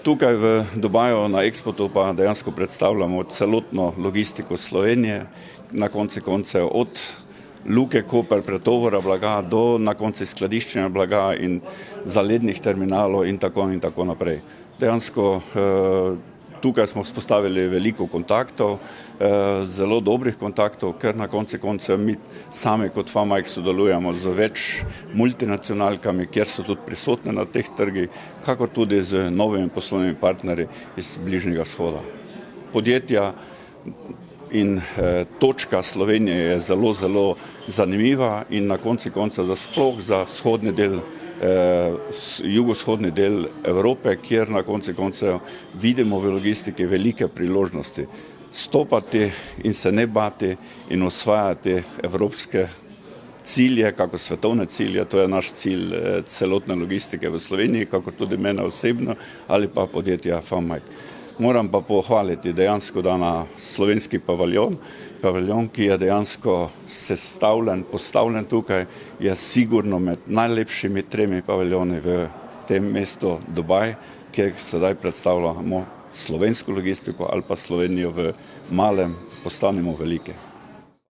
Tukaj v Dubaju na Expotu pa dejansko predstavljamo celotno logistiko Slovenije, na koncu koncev od Luke Koper, pretovora blaga do na koncu skladiščenja blaga in zalednih terminalov in tako naprej. Dejansko tukaj smo vzpostavili veliko kontaktov, zelo dobrih kontaktov, ker na koncu koncev mi sami kot FAMAG sodelujemo z več multinacionalkami, kjer so tudi prisotne na teh trgih, kakor tudi z novimi poslovnimi partnerji iz Bližnjega vzhoda. Podjetja in točka Slovenije je zelo zanimiva in na koncu konca sploh za vzhodni del, jugovzhodni del Evrope, kjer na koncu koncev vidimo v logistiki velike priložnosti. Stopati in se ne bati in osvajati evropske cilje, kako svetovne cilje, to je naš cilj celotne logistike v Sloveniji, kako tudi mene osebno ali pa podjetja FAMAG. Moram pa pohvaliti dejansko, da na slovenski paviljon, ki je dejansko postavljen tukaj, je sigurno med najlepšimi 3 paviljoni v tem mestu Dubaj, kjer sedaj predstavljamo slovensko logistiko ali pa Slovenijo v malem postanemo velike.